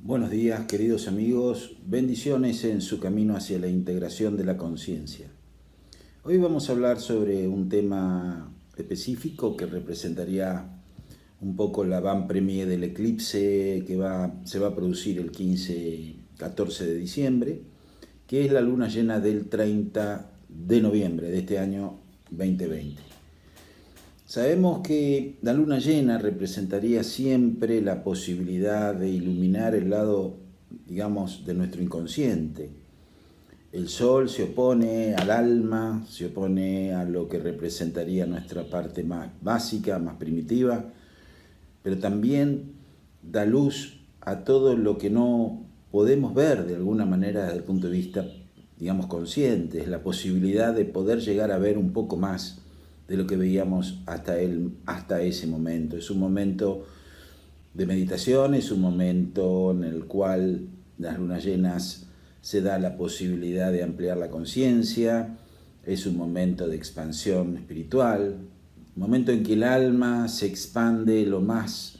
Buenos días, queridos amigos. Bendiciones en su camino hacia la integración de la conciencia. Hoy vamos a hablar sobre un tema específico que representaría un poco la avant-première del eclipse que se va a producir el 14 de diciembre, que es la luna llena del 30 de noviembre de este año 2020. Sabemos que la luna llena representaría siempre la posibilidad de iluminar el lado, digamos, de nuestro inconsciente. El sol se opone al alma, se opone a lo que representaría nuestra parte más básica, más primitiva, pero también da luz a todo lo que no podemos ver de alguna manera desde el punto de vista, digamos, consciente. Es la posibilidad de poder llegar a ver un poco más de lo que veíamos hasta ese momento. Es un momento de meditación, es un momento en el cual las lunas llenas se da la posibilidad de ampliar la conciencia, es un momento de expansión espiritual, un momento en que el alma se expande lo más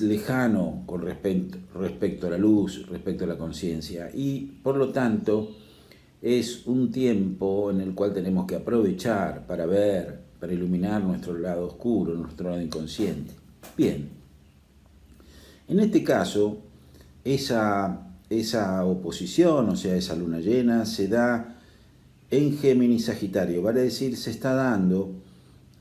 lejano con respecto a la luz, respecto a la conciencia, y por lo tanto es un tiempo en el cual tenemos que aprovechar para ver, para iluminar nuestro lado oscuro, nuestro lado inconsciente. Bien, en este caso, esa oposición, o sea, esa luna llena, se da en Géminis Sagitario, vale decir, se está dando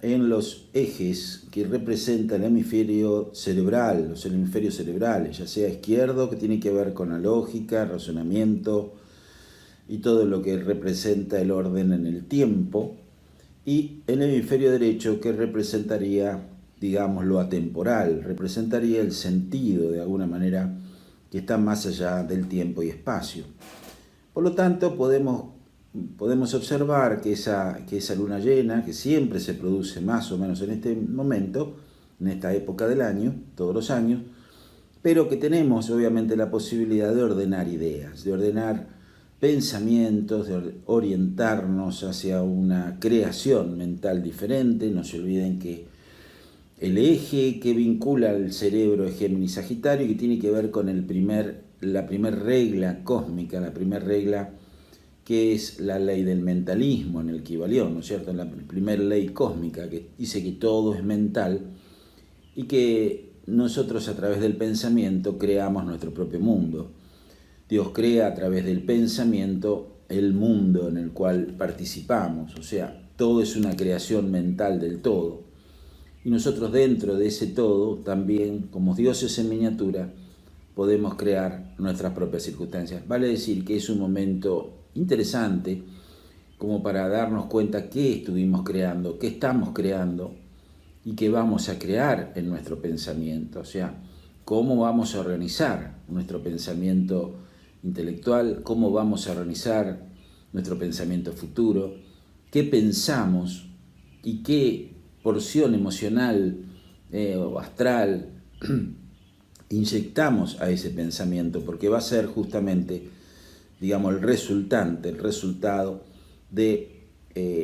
en los ejes que representan el hemisferio cerebral, los hemisferios cerebrales, ya sea izquierdo, que tiene que ver con la lógica, razonamiento, y todo lo que representa el orden en el tiempo, y el hemisferio derecho que representaría, digamos, lo atemporal, representaría el sentido de alguna manera que está más allá del tiempo y espacio. Por lo tanto, podemos observar que esa luna llena, que siempre se produce más o menos en este momento, en esta época del año, todos los años, pero que tenemos obviamente la posibilidad de ordenar ideas, de ordenar pensamientos, de orientarnos hacia una creación mental diferente. No se olviden que el eje que vincula al cerebro es Géminis Sagitario, que tiene que ver con la primera regla cósmica, la primera regla que es la ley del mentalismo en el Kybalión, ¿no es cierto? La primera ley cósmica que dice que todo es mental y que nosotros a través del pensamiento creamos nuestro propio mundo. Dios crea a través del pensamiento el mundo en el cual participamos, o sea, todo es una creación mental del todo. Y nosotros dentro de ese todo, también como dioses en miniatura, podemos crear nuestras propias circunstancias. Vale decir que es un momento interesante como para darnos cuenta qué estuvimos creando, qué estamos creando y qué vamos a crear en nuestro pensamiento, o sea, cómo vamos a organizar nuestro pensamiento intelectual, cómo vamos a organizar nuestro pensamiento futuro, qué pensamos y qué porción emocional o astral inyectamos a ese pensamiento, porque va a ser justamente, digamos, el resultado de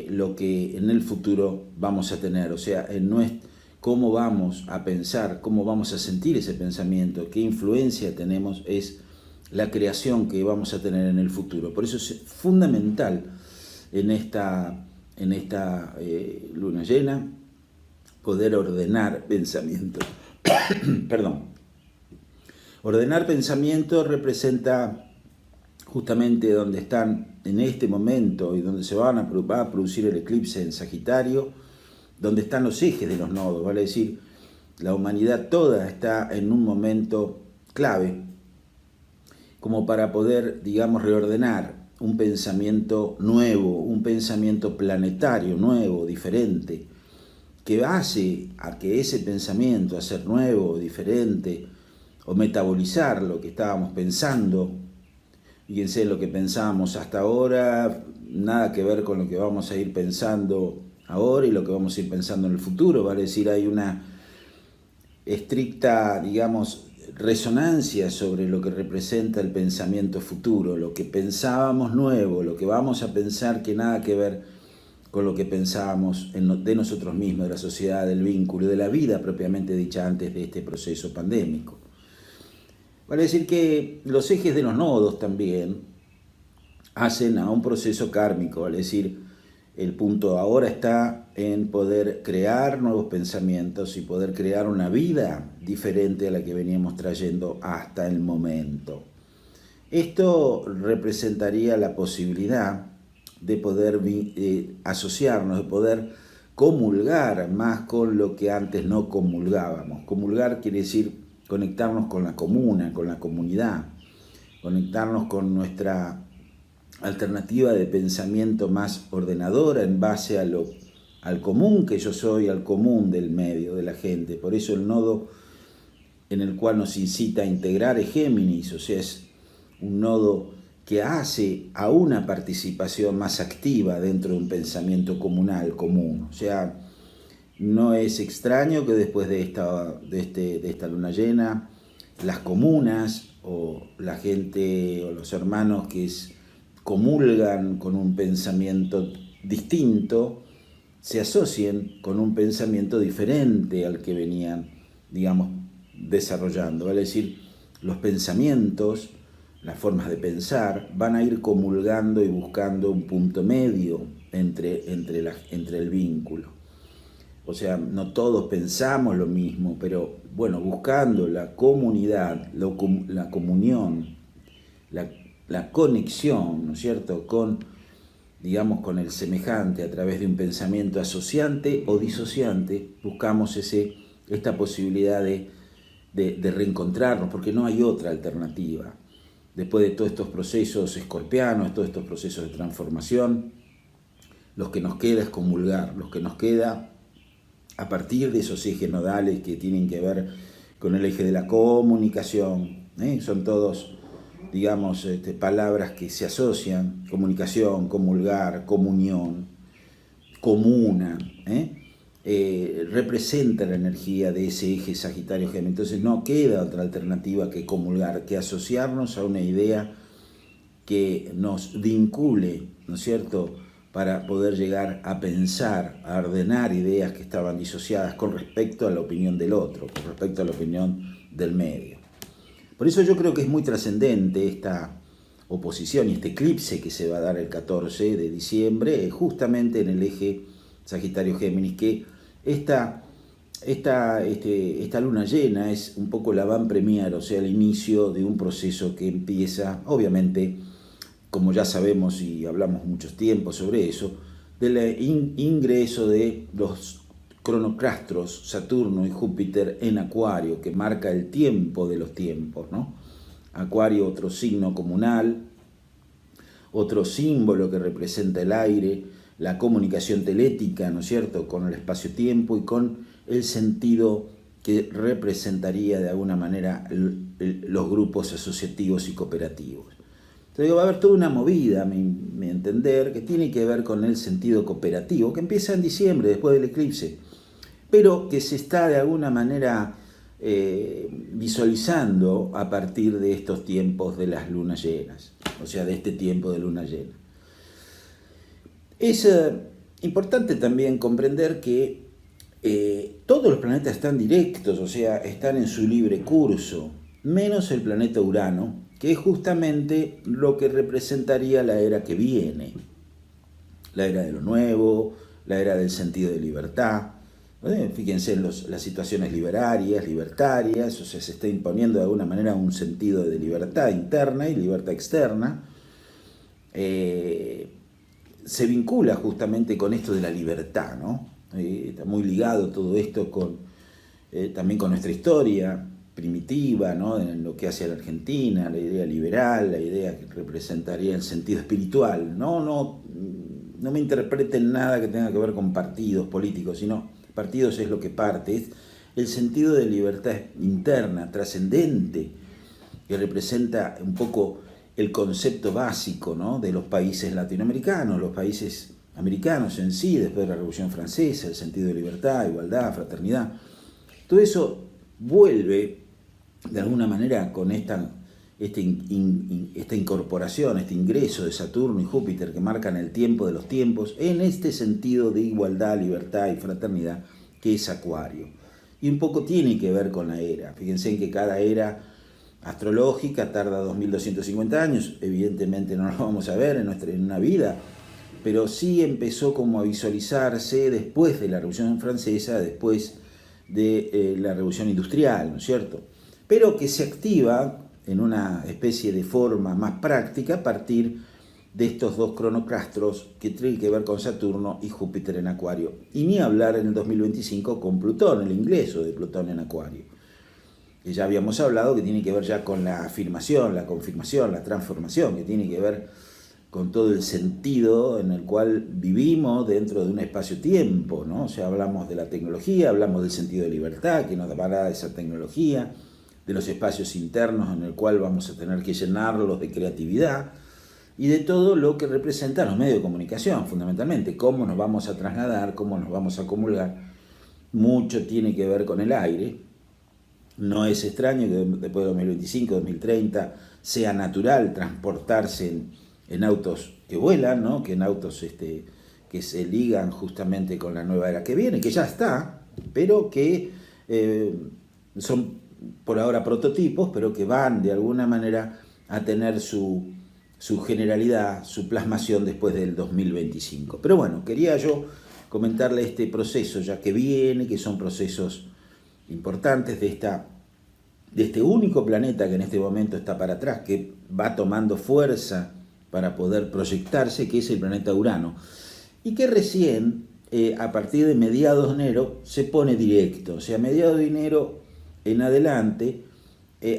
lo que en el futuro vamos a tener, o sea, cómo vamos a pensar, cómo vamos a sentir ese pensamiento, qué influencia tenemos, es la creación que vamos a tener en el futuro. Por eso es fundamental en esta luna llena poder ordenar pensamiento. Perdón. Ordenar pensamiento representa justamente donde están en este momento y donde va a producir el eclipse en Sagitario, donde están los ejes de los nodos, vale decir, la humanidad toda está en un momento clave como para poder, digamos, reordenar un pensamiento nuevo, un pensamiento planetario nuevo, diferente, que hace a que ese pensamiento, a ser nuevo, diferente, o metabolizar lo que estábamos pensando, fíjense lo que pensábamos hasta ahora, nada que ver con lo que vamos a ir pensando ahora y lo que vamos a ir pensando en el futuro, vale decir, hay una estricta, digamos, resonancia sobre lo que representa el pensamiento futuro, lo que pensábamos nuevo, lo que vamos a pensar que nada que ver con lo que pensábamos de nosotros mismos, de la sociedad, del vínculo, de la vida propiamente dicha antes de este proceso pandémico. Vale decir que los ejes de los nodos también hacen a un proceso kármico, vale decir, el punto ahora está en poder crear nuevos pensamientos y poder crear una vida diferente a la que veníamos trayendo hasta el momento. Esto representaría la posibilidad de poder asociarnos, de poder comulgar más con lo que antes no comulgábamos. Comulgar quiere decir conectarnos con la comuna, con la comunidad, conectarnos con nuestra alternativa de pensamiento más ordenadora en base al común que yo soy, al común del medio, de la gente. Por eso el nodo en el cual nos incita a integrar es Géminis, o sea, es un nodo que hace a una participación más activa dentro de un pensamiento comunal, común. O sea, no es extraño que después de esta luna llena, las comunas o la gente o los hermanos que comulgan con un pensamiento distinto, se asocien con un pensamiento diferente al que venían, digamos, desarrollando. Vale decir, los pensamientos, las formas de pensar, van a ir comulgando y buscando un punto medio entre el vínculo. O sea, no todos pensamos lo mismo, pero bueno, buscando la comunidad, la comunión, la conexión, ¿no es cierto?, digamos, con el semejante a través de un pensamiento asociante o disociante, buscamos esta posibilidad de reencontrarnos, porque no hay otra alternativa. Después de todos estos procesos escorpianos, todos estos procesos de transformación, lo que nos queda es comulgar, lo que nos queda a partir de esos ejes nodales que tienen que ver con el eje de la comunicación, son todos, digamos, palabras que se asocian: comunicación, comulgar, comunión, comuna, representa la energía de ese eje Sagitario-Géminis. Entonces no queda otra alternativa que comulgar, que asociarnos a una idea que nos vincule, ¿no es cierto?, para poder llegar a pensar, a ordenar ideas que estaban disociadas con respecto a la opinión del otro, con respecto a la opinión del medio. Por eso yo creo que es muy trascendente esta oposición y este eclipse que se va a dar el 14 de diciembre, justamente en el eje Sagitario-Géminis, que esta luna llena es un poco la van premier, o sea, el inicio de un proceso que empieza, obviamente, como ya sabemos y hablamos muchos tiempos sobre eso, del ingreso de los cronocrastros, Saturno y Júpiter en Acuario, que marca el tiempo de los tiempos, ¿no? Acuario, otro signo comunal, otro símbolo que representa el aire, la comunicación telética, ¿no es cierto?, con el espacio-tiempo y con el sentido que representaría de alguna manera los grupos asociativos y cooperativos. Entonces va a haber toda una movida, a mi entender, que tiene que ver con el sentido cooperativo, que empieza en diciembre, después del eclipse, pero que se está de alguna manera visualizando a partir de estos tiempos de las lunas llenas, o sea, de este tiempo de luna llena. Es importante también comprender que todos los planetas están directos, o sea, están en su libre curso, menos el planeta Urano, que es justamente lo que representaría la era que viene, la era de lo nuevo, la era del sentido de libertad. Fíjense en las situaciones libertarias, o sea, se está imponiendo de alguna manera un sentido de libertad interna y libertad externa. Se vincula justamente con esto de la libertad, ¿no? Está muy ligado todo esto también con nuestra historia primitiva, ¿no?, en lo que hace a la Argentina, la idea liberal, la idea que representaría el sentido espiritual. No me interpreten nada que tenga que ver con partidos políticos, sino partidos es lo que parte, es el sentido de libertad interna, trascendente, que representa un poco el concepto básico, ¿no?, de los países latinoamericanos, los países americanos en sí, después de la Revolución Francesa, el sentido de libertad, igualdad, fraternidad. Todo eso vuelve de alguna manera con esta incorporación, este ingreso de Saturno y Júpiter que marcan el tiempo de los tiempos, en este sentido de igualdad, libertad y fraternidad que es Acuario. Y un poco tiene que ver con la era. Fíjense en que cada era astrológica tarda 2250 años, evidentemente no lo vamos a ver en una vida, pero sí empezó como a visualizarse después de la Revolución Francesa, después de la Revolución Industrial, ¿no es cierto? Pero que se activa en una especie de forma más práctica a partir de estos dos cronocastros que tienen que ver con Saturno y Júpiter en Acuario. Y ni hablar en el 2025 con Plutón, el ingreso de Plutón en Acuario. Que ya habíamos hablado que tiene que ver ya con la afirmación, la confirmación, la transformación, que tiene que ver con todo el sentido en el cual vivimos dentro de un espacio-tiempo, ¿no? O sea, hablamos de la tecnología, hablamos del sentido de libertad que nos dará esa tecnología, de los espacios internos en el cual vamos a tener que llenarlos de creatividad y de todo lo que representan los medios de comunicación, fundamentalmente, cómo nos vamos a trasladar, cómo nos vamos a acumular. Mucho tiene que ver con el aire. No es extraño que después de 2025, 2030 sea natural transportarse en autos que vuelan, ¿no? Que en autos que se ligan justamente con la nueva era que viene, que ya está, pero que son por ahora prototipos, pero que van de alguna manera a tener su generalidad, su plasmación después del 2025. Pero bueno, quería yo comentarle este proceso ya que viene, que son procesos importantes de este único planeta que en este momento está para atrás, que va tomando fuerza para poder proyectarse, que es el planeta Urano, y que recién, a partir de mediados de enero, se pone directo. O sea, a mediados de enero en adelante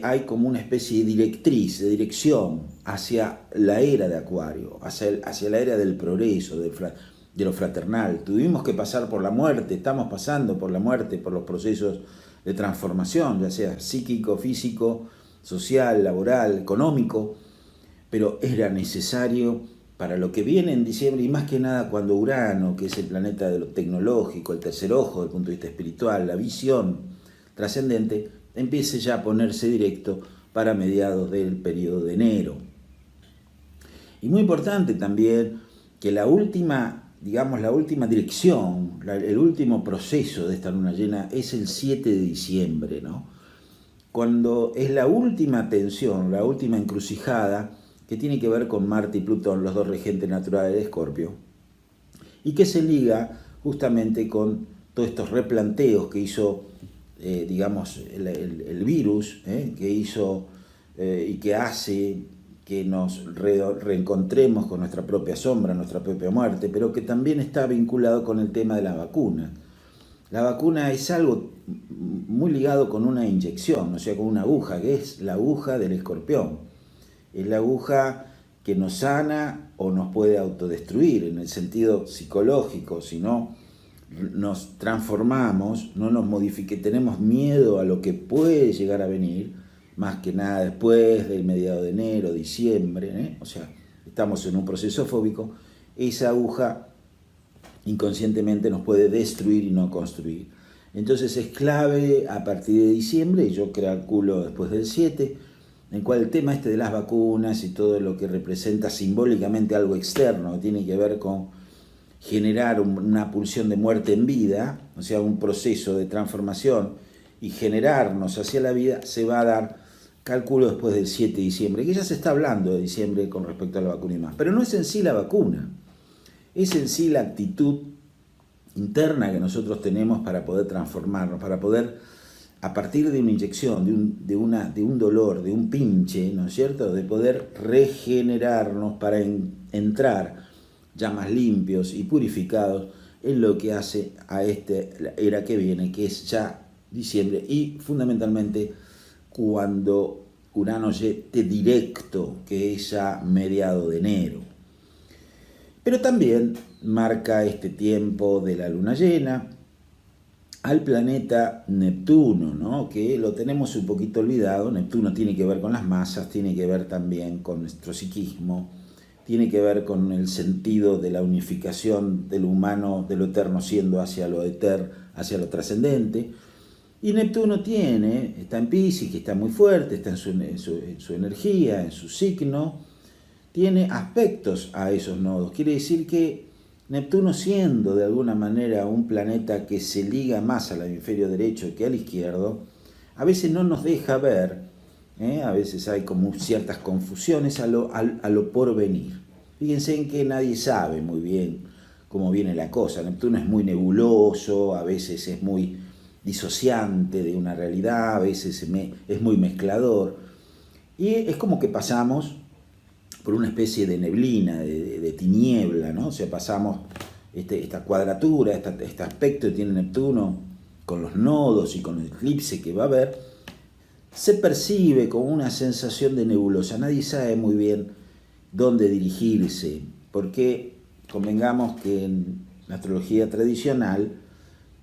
hay como una especie de directriz, de dirección hacia la era de Acuario, hacia la era del progreso, de lo fraternal. Tuvimos que pasar por la muerte, estamos pasando por la muerte, por los procesos de transformación, ya sea psíquico, físico, social, laboral, económico, pero era necesario para lo que viene en diciembre, y más que nada cuando Urano, que es el planeta de lo tecnológico, el tercer ojo desde el punto de vista espiritual, la visión trascendente, empiece ya a ponerse directo para mediados del periodo de enero. Y muy importante también que la última dirección, el último proceso de esta luna llena es el 7 de diciembre, ¿no? Cuando es la última tensión, la última encrucijada que tiene que ver con Marte y Plutón, los dos regentes naturales de Escorpio, y que se liga justamente con todos estos replanteos que hizo, el virus, que hizo y que hace que nos reencontremos con nuestra propia sombra, nuestra propia muerte, pero que también está vinculado con el tema de la vacuna. La vacuna es algo muy ligado con una inyección, o sea, con una aguja, que es la aguja del escorpión. Es la aguja que nos sana o nos puede autodestruir en el sentido psicológico, si no nos transformamos, no nos modifiquemos, tenemos miedo a lo que puede llegar a venir, más que nada después del mediado de enero, diciembre, o sea, estamos en un proceso fóbico, esa aguja inconscientemente nos puede destruir y no construir. Entonces es clave a partir de diciembre, y yo calculo después del 7, en el cual el tema de las vacunas y todo lo que representa simbólicamente algo externo, que tiene que ver con generar una pulsión de muerte en vida, o sea, un proceso de transformación y generarnos hacia la vida, se va a dar, calculo, después del 7 de diciembre, que ya se está hablando de diciembre con respecto a la vacuna y más. Pero no es en sí la vacuna, es en sí la actitud interna que nosotros tenemos para poder transformarnos, para poder, a partir de una inyección, de un dolor, de un pinche, ¿no es cierto?, de poder regenerarnos para entrar ya más limpios y purificados en lo que hace a esta era que viene, que es ya diciembre, y fundamentalmente cuando Urano esté directo, que es ya mediado de enero. Pero también marca este tiempo de la luna llena al planeta Neptuno, ¿no? Que lo tenemos un poquito olvidado. Neptuno tiene que ver con las masas, tiene que ver también con nuestro psiquismo, tiene que ver con el sentido de la unificación del humano, de lo eterno siendo hacia lo hacia lo trascendente. Y Neptuno está en Piscis, que está muy fuerte, está en su energía, en su signo, tiene aspectos a esos nodos. Quiere decir que Neptuno, siendo de alguna manera un planeta que se liga más al hemisferio derecho que al izquierdo, a veces no nos deja ver A veces hay como ciertas confusiones a lo porvenir. Fíjense en que nadie sabe muy bien cómo viene la cosa. Neptuno es muy nebuloso, a veces es muy disociante de una realidad, a veces es muy mezclador. Y es como que pasamos por una especie de neblina, de tiniebla, ¿no? O sea, pasamos esta cuadratura, este aspecto que tiene Neptuno con los nodos y con el eclipse que va a haber, se percibe como una sensación de nebulosa. Nadie sabe muy bien dónde dirigirse, porque convengamos que en la astrología tradicional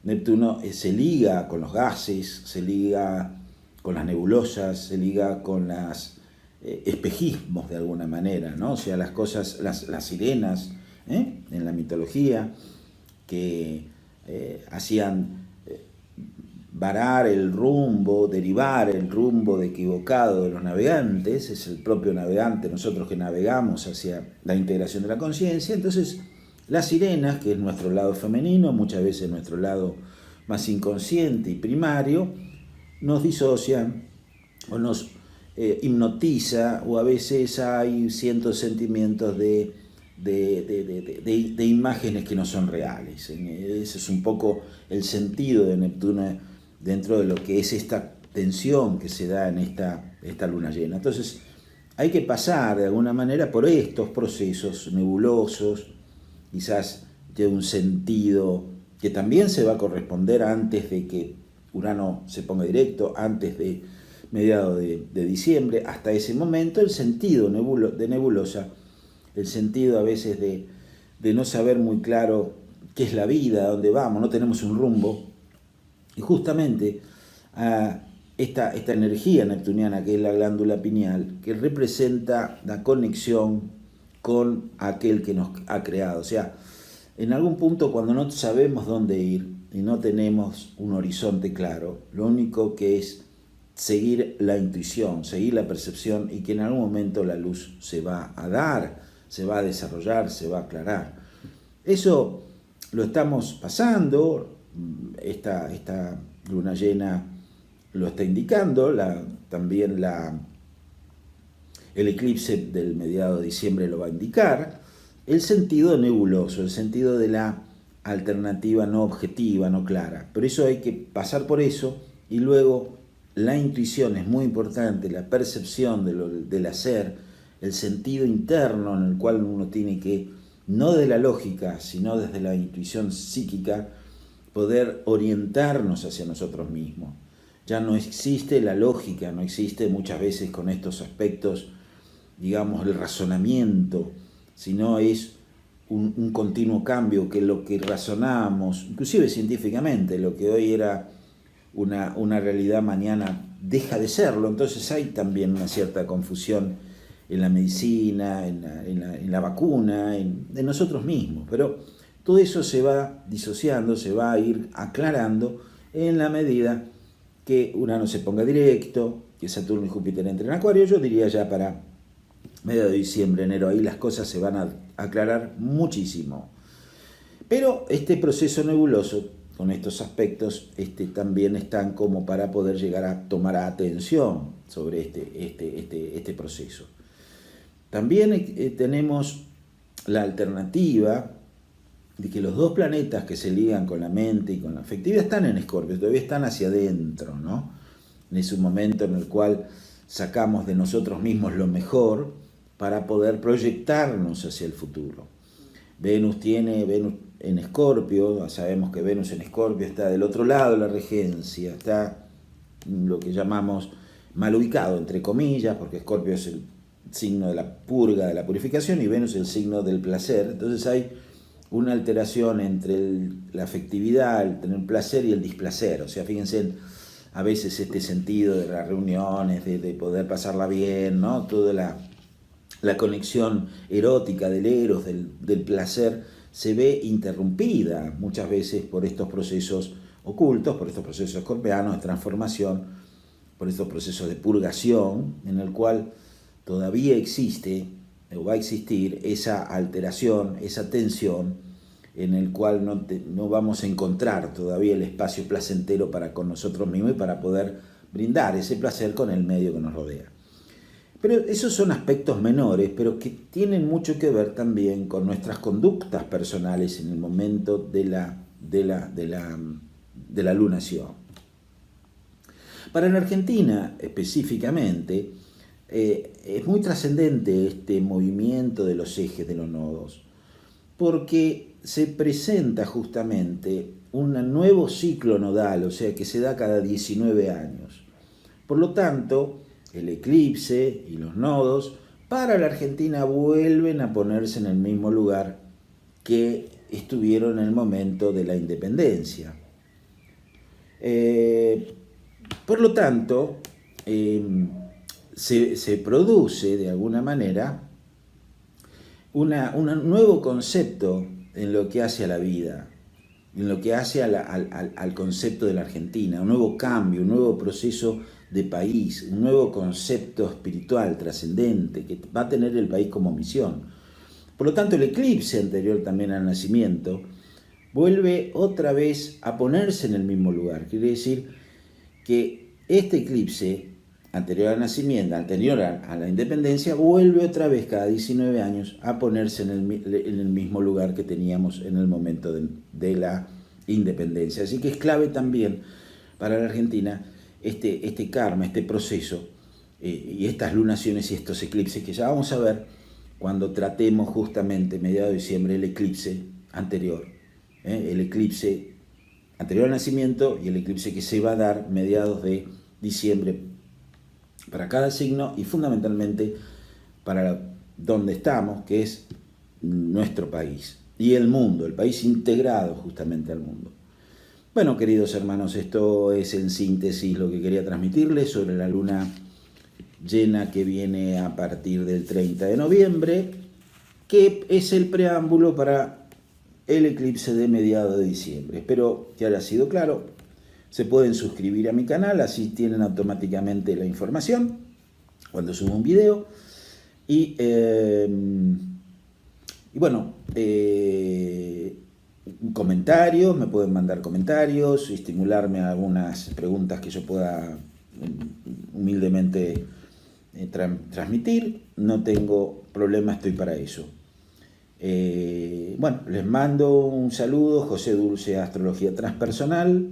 Neptuno se liga con los gases, se liga con las nebulosas, se liga con los espejismos de alguna manera, ¿no? O sea, las cosas, las sirenas en la mitología que hacían varar el rumbo, derivar el rumbo equivocado de los navegantes, es el propio navegante, nosotros que navegamos hacia la integración de la conciencia. Entonces, las sirenas, que es nuestro lado femenino, muchas veces nuestro lado más inconsciente y primario, nos disocian o nos hipnotiza, o a veces hay ciertos sentimientos de imágenes que no son reales. Ese es un poco el sentido de Neptuno dentro de lo que es esta tensión que se da en esta luna llena. Entonces hay que pasar de alguna manera por estos procesos nebulosos, quizás de un sentido que también se va a corresponder antes de que Urano se ponga directo, antes de mediados de diciembre. Hasta ese momento el sentido de nebulosa, el sentido a veces de no saber muy claro qué es la vida, a dónde vamos, no tenemos un rumbo. Y justamente esta energía neptuniana, que es la glándula pineal, que representa la conexión con aquel que nos ha creado. O sea, en algún punto, cuando no sabemos dónde ir y no tenemos un horizonte claro, lo único que es seguir la intuición, seguir la percepción, y que en algún momento la luz se va a dar, se va a desarrollar, se va a aclarar. Eso lo estamos pasando. Esta luna llena lo está indicando, también el eclipse del mediado de diciembre lo va a indicar. El sentido nebuloso, el sentido de la alternativa no objetiva, no clara. Por eso hay que pasar por eso, y luego la intuición es muy importante, la percepción del hacer, el sentido interno en el cual uno tiene que, no de la lógica, sino desde la intuición psíquica, poder orientarnos hacia nosotros mismos. Ya no existe la lógica, no existe muchas veces con estos aspectos, digamos, el razonamiento, sino es un continuo cambio, que lo que razonamos, inclusive científicamente, lo que hoy era una realidad, mañana deja de serlo. Entonces hay también una cierta confusión en la medicina, en la vacuna, en nosotros mismos. Pero todo eso se va disociando, se va a ir aclarando en la medida que Urano se ponga directo, que Saturno y Júpiter entren en Acuario. Yo diría ya para medio de diciembre, enero, ahí las cosas se van a aclarar muchísimo. Pero este proceso nebuloso, con estos aspectos, también están como para poder llegar a tomar atención sobre este proceso. También tenemos la alternativa de que los dos planetas que se ligan con la mente y con la afectividad están en Escorpio, todavía están hacia adentro, ¿no? Es un momento en el cual sacamos de nosotros mismos lo mejor para poder proyectarnos hacia el futuro. Venus en Escorpio, sabemos que Venus en Escorpio está del otro lado de la regencia, está lo que llamamos mal ubicado, entre comillas, porque Escorpio es el signo de la purga, de la purificación, y Venus es el signo del placer. Entonces hay una alteración entre la afectividad, el tener placer, y el displacer. O sea, fíjense, a veces este sentido de las reuniones, de poder pasarla bien, ¿no? Toda la conexión erótica del eros, del placer, se ve interrumpida muchas veces por estos procesos ocultos, por estos procesos escorpianos de transformación, por estos procesos de purgación, en el cual todavía existe o va a existir esa alteración, esa tensión, en el cual no vamos a encontrar todavía el espacio placentero para con nosotros mismos y para poder brindar ese placer con el medio que nos rodea. Pero esos son aspectos menores, pero que tienen mucho que ver también con nuestras conductas personales en el momento de la lunación. Para la Argentina específicamente, es muy trascendente este movimiento de los ejes de los nodos, porque se presenta justamente un nuevo ciclo nodal, o sea que se da cada 19 años. Por lo tanto, el eclipse y los nodos para la Argentina vuelven a ponerse en el mismo lugar que estuvieron en el momento de la independencia. Por lo tanto, se produce de alguna manera un nuevo concepto en lo que hace a la vida, en lo que hace al concepto de la Argentina, un nuevo cambio, un nuevo proceso de país, un nuevo concepto espiritual trascendente que va a tener el país como misión. Por lo tanto, el eclipse anterior también al nacimiento vuelve otra vez a ponerse en el mismo lugar. Quiere decir que este eclipse anterior al nacimiento, anterior a la independencia, vuelve otra vez cada 19 años a ponerse en el mismo lugar que teníamos en el momento de la independencia. Así que es clave también para la Argentina este karma, este proceso y estas lunaciones y estos eclipses que ya vamos a ver cuando tratemos justamente mediados de diciembre el eclipse anterior. El eclipse anterior al nacimiento y el eclipse que se va a dar mediados de diciembre para cada signo y fundamentalmente para donde estamos, que es nuestro país y el mundo, el país integrado justamente al mundo. Bueno, queridos hermanos, esto es en síntesis lo que quería transmitirles sobre la luna llena que viene a partir del 30 de noviembre, que es el preámbulo para el eclipse de mediados de diciembre. Espero que haya sido claro. Se pueden suscribir a mi canal, así tienen automáticamente la información cuando subo un video. Y bueno, comentarios, me pueden mandar comentarios, estimularme a algunas preguntas que yo pueda humildemente transmitir. No tengo problema, estoy para eso. Bueno, les mando un saludo, José Dulce, Astrología Transpersonal,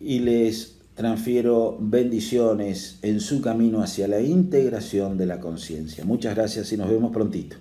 y les transfiero bendiciones en su camino hacia la integración de la conciencia. Muchas gracias y nos vemos prontito.